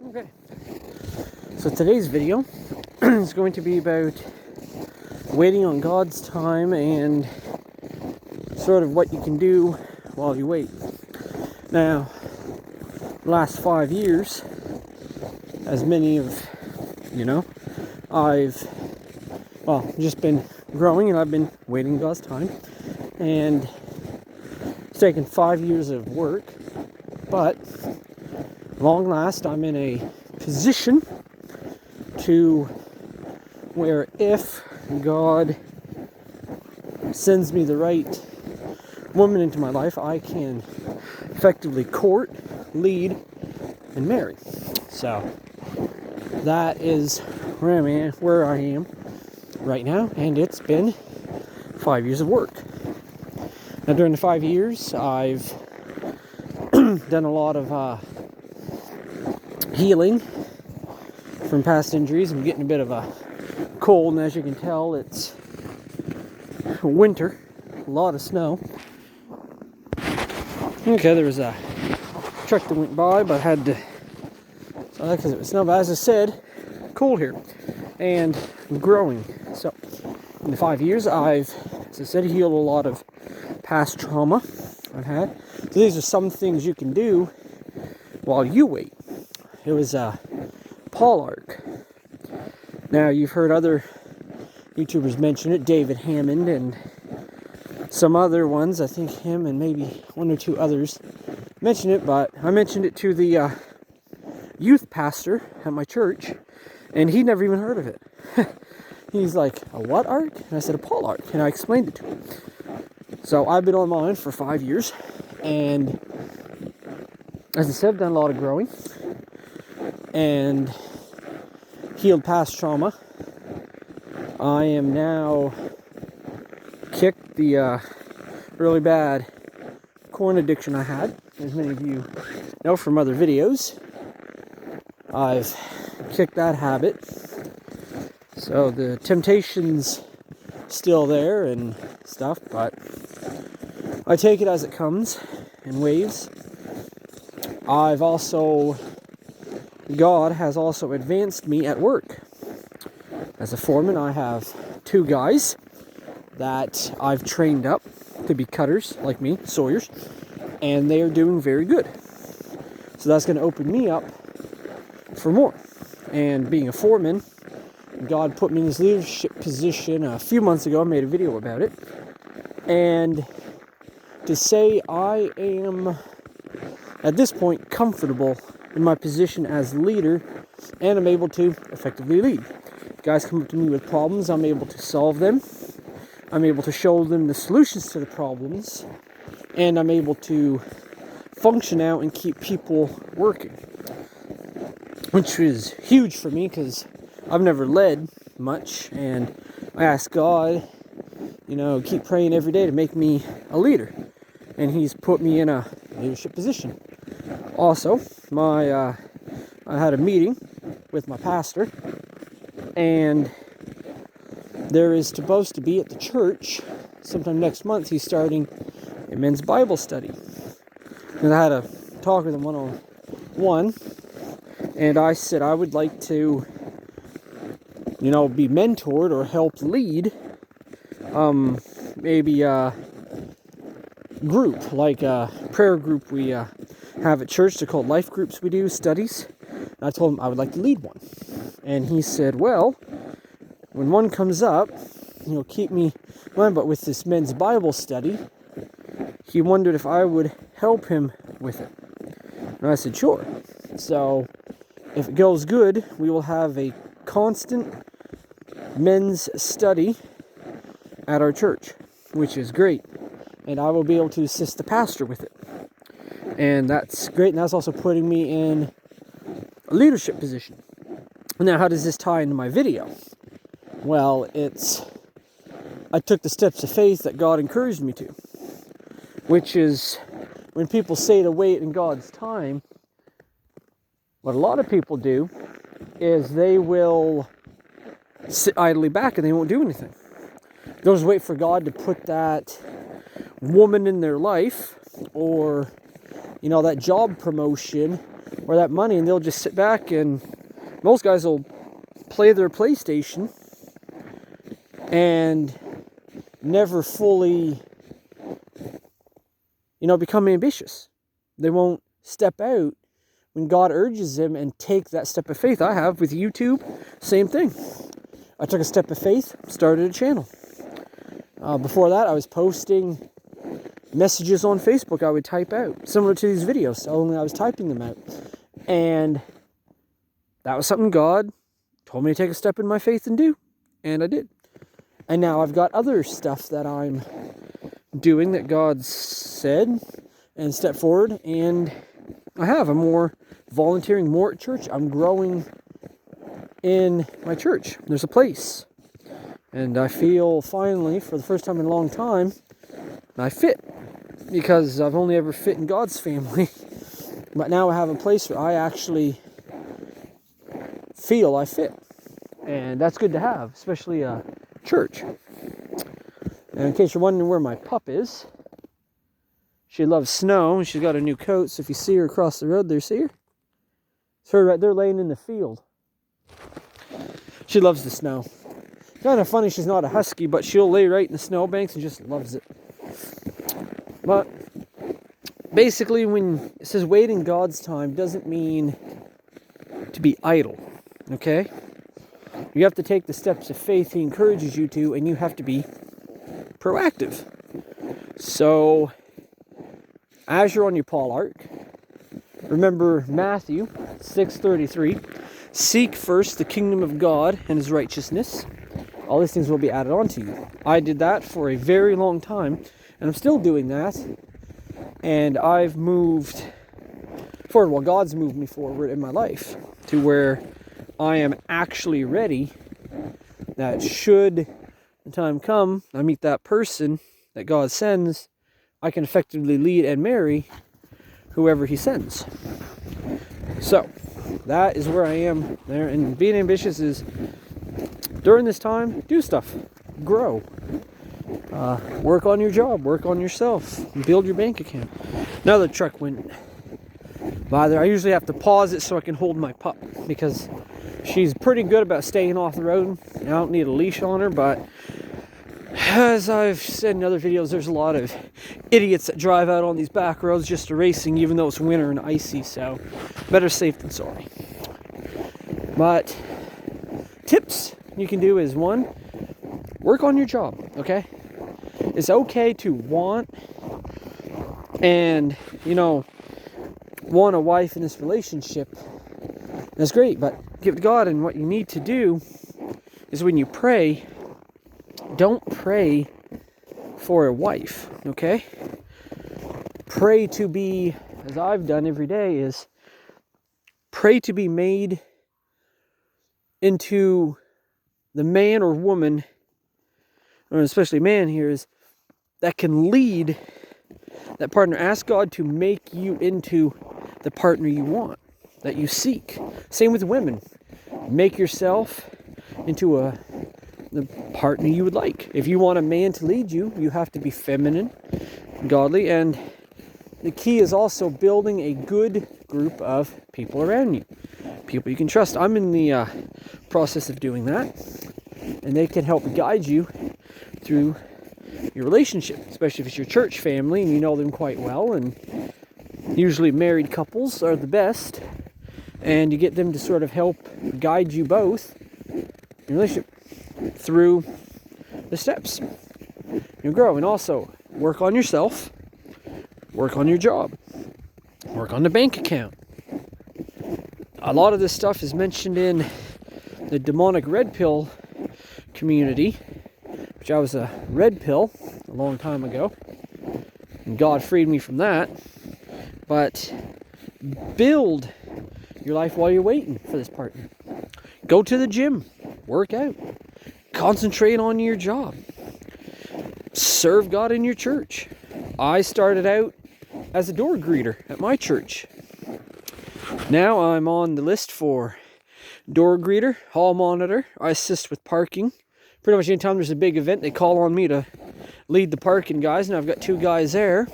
Okay, so today's video is going to be about waiting on God's time and sort of what you can do while you wait. Now, the last 5 years, as many of you know, I've just been growing and I've been waiting God's time, and it's taken 5 years of work, but long last I'm in a position to where if God sends me the right woman into my life, I can effectively court, lead, and marry. So that is where I am right now, and it's been 5 years of work. Now during the 5 years, I've done a lot of healing from past injuries. I'm getting a bit of a cold, and as you can tell, it's winter, a lot of snow. Okay, there was a truck that went by, but I had to, because it was snow. But as I said, cold here, and I'm growing. So in the 5 years, I've, as I said, healed a lot of past trauma I've had. So these are some things you can do while you wait. It was a Paul arc. Now, you've heard other YouTubers mention it, David Hammond and some other ones. I think him and maybe one or two others mention it, but I mentioned it to the youth pastor at my church, and he never even heard of it. He's like, a what arc? And I said, a Paul arc, and I explained it to him. So I've been online for 5 years, and as I said, I've done a lot of growing and healed past trauma. I am now kicked the really bad corn addiction I had, as many of you know from other videos. I've kicked that habit. So the temptation's still there and stuff, but I take it as it comes in waves. God has also advanced me at work. As a foreman, I have 2 guys that I've trained up to be cutters, like me, sawyers, and they are doing very good. So that's going to open me up for more. And being a foreman, God put me in this leadership position a few months ago. I made a video about it. And to say I am, at this point, comfortable in my position as leader, and I'm able to effectively lead. Guys come up to me with problems, I'm able to solve them. I'm able to show them the solutions to the problems, and I'm able to function out and keep people working, which is huge for me because I've never led much, and I ask God, keep praying every day to make me a leader, and He's put me in a leadership position. Also, I had a meeting with my pastor, and there is supposed to be at the church sometime next month. He's starting a men's Bible study, and I had a talk with him one-on-one, and I said I would like to, be mentored or help lead, maybe a group, like a prayer group we have at church. They're called life groups. We do studies. And I told him I would like to lead one, and he said, well, when one comes up, keep me in mind. But with this men's Bible study, he wondered if I would help him with it. And I said, sure. So if it goes good, we will have a constant men's study at our church, which is great. And I will be able to assist the pastor with it. And that's great. And that's also putting me in a leadership position. Now, how does this tie into my video? Well, I took the steps of faith that God encouraged me to, which is when people say to wait in God's time, what a lot of people do is they will sit idly back and they won't do anything. They'll just wait for God to put that woman in their life, or that job promotion, or that money, and they'll just sit back, and most guys will play their PlayStation and never fully, become ambitious. They won't step out when God urges them and take that step of faith. I have with YouTube, same thing. I took a step of faith, started a channel. Before that, I was posting messages on Facebook I would type out, similar to these videos, only I was typing them out. And that was something God told me to take a step in my faith and do. And I did. And now I've got other stuff that I'm doing that God said and stepped forward. And I'm more volunteering more at church. I'm growing in my church. There's a place. And I feel finally, for the first time in a long time, I fit. Because I've only ever fit in God's family. But now I have a place where I actually feel I fit. And that's good to have, especially a church. And in case you're wondering where my pup is, she loves snow. She's got a new coat, so if you see her across the road there, see her? It's her right there laying in the field. She loves the snow. Kind of funny she's not a husky, but she'll lay right in the snowbanks and just loves it. But basically, when it says wait in God's time, doesn't mean to be idle, okay? You have to take the steps of faith He encourages you to, and you have to be proactive. So, as you're on your Paul arc, remember Matthew 6:33, seek first the kingdom of God and His righteousness. All these things will be added on to you. I did that for a very long time, and I'm still doing that. And I've moved forward. Well, God's moved me forward in my life to where I am actually ready that should the time come, I meet that person that God sends, I can effectively lead and marry whoever He sends. So, that is where I am there. And being ambitious is, during this time, do stuff. Grow. Work on your job. Work on yourself. Build your bank account. Another truck went by there. I usually have to pause it so I can hold my pup, because she's pretty good about staying off the road. I don't need a leash on her, but as I've said in other videos, there's a lot of idiots that drive out on these back roads just racing, even though it's winter and icy, so better safe than sorry. But tips you can do is, one, work on your job, okay? It's okay to want and, want a wife in this relationship. That's great, but give it to God. And what you need to do is, when you pray, don't pray for a wife, okay? Pray to be, as I've done every day, is pray to be made into the man or woman, or especially man here, is that can lead that partner. Ask God to make you into the partner you want, that you seek. Same with women. Make yourself into the partner you would like. If you want a man to lead you, you have to be feminine, godly, and the key is also building a good group of people around you. People you can trust. I'm in the process of doing that, and they can help guide you through your relationship, especially if it's your church family and you know them quite well. And usually married couples are the best, and you get them to sort of help guide you both in your relationship through the steps. You grow. And also work on yourself, work on your job, work on the bank account. A lot of this stuff is mentioned in the demonic red pill community, which I was a red pill a long time ago, and God freed me from that. But build your life while you're waiting for this partner. Go to the gym, work out, concentrate on your job, serve God in your church. I started out as a door greeter at my church. Now I'm on the list for door greeter, hall monitor. I assist with parking. Pretty much anytime there's a big event, they call on me to lead the parking guys, and I've got 2 guys there.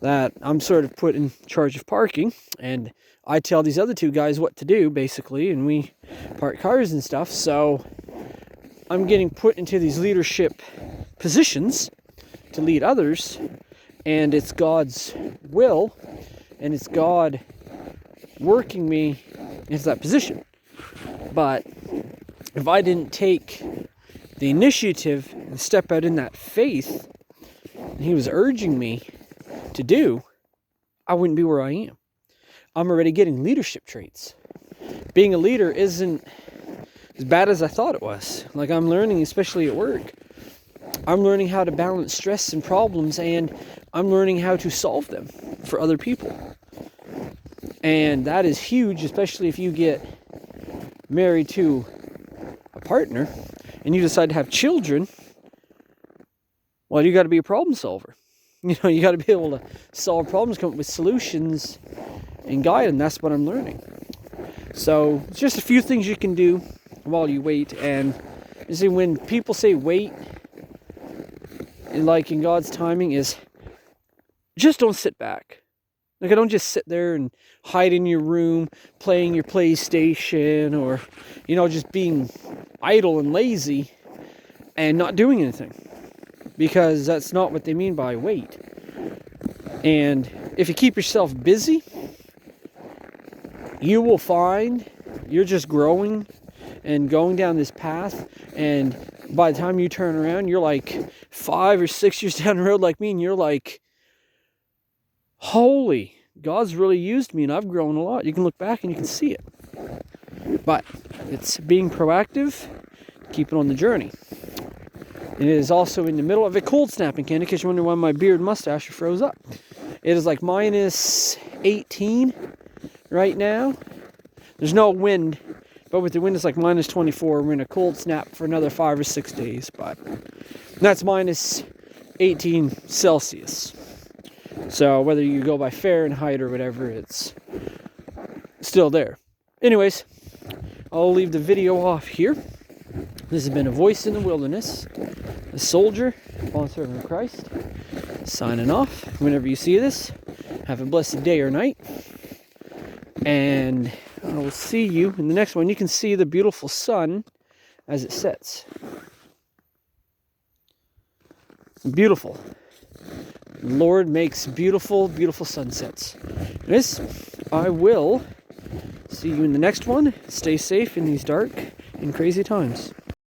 that I'm sort of put in charge of parking, and I tell these other two guys what to do, basically, and we park cars and stuff. So I'm getting put into these leadership positions to lead others, and it's God's will, and it's God working me into that position. But if I didn't take the initiative and step out in that faith and he was urging me to do, I wouldn't be where I am. I'm already getting leadership traits. Being a leader isn't as bad as I thought it was. Like, I'm learning, especially at work. I'm learning how to balance stress and problems, and I'm learning how to solve them for other people. And that is huge, especially if you get married to a partner and you decide to have children. Well, you got to be a problem solver. You know, you got to be able to solve problems, come up with solutions, and guide them. That's what I'm learning. So, it's just a few things you can do while you wait. And you see, when people say wait, like in God's timing, is just don't sit back. Like, I don't just sit there and hide in your room playing your PlayStation, or, you know, just being idle and lazy and not doing anything. Because that's not what they mean by wait. And if you keep yourself busy, you will find you're just growing and going down this path. And by the time you turn around, you're like 5 or 6 years down the road like me, and you're like, holy, God's really used me and I've grown a lot. You can look back and you can see it. But it's being proactive, keep it on the journey. It is also in the middle of a cold snap in Canada, because you're wondering why my beard and mustache are froze up. It is like minus 18 right now. There's no wind, but with the wind it's like minus 24. We're in a cold snap for another 5 or 6 days, but that's minus 18 Celsius. So whether you go by Fahrenheit or whatever, it's still there. Anyways, I'll leave the video off here. This has been A Voice in the Wilderness, a soldier, fallen servant of Christ, signing off. Whenever you see this, have a blessed day or night. And I will see you in the next one. You can see the beautiful sun as it sets. Beautiful. The Lord makes beautiful, beautiful sunsets. Anyways, I will see you in the next one. Stay safe in these dark and crazy times.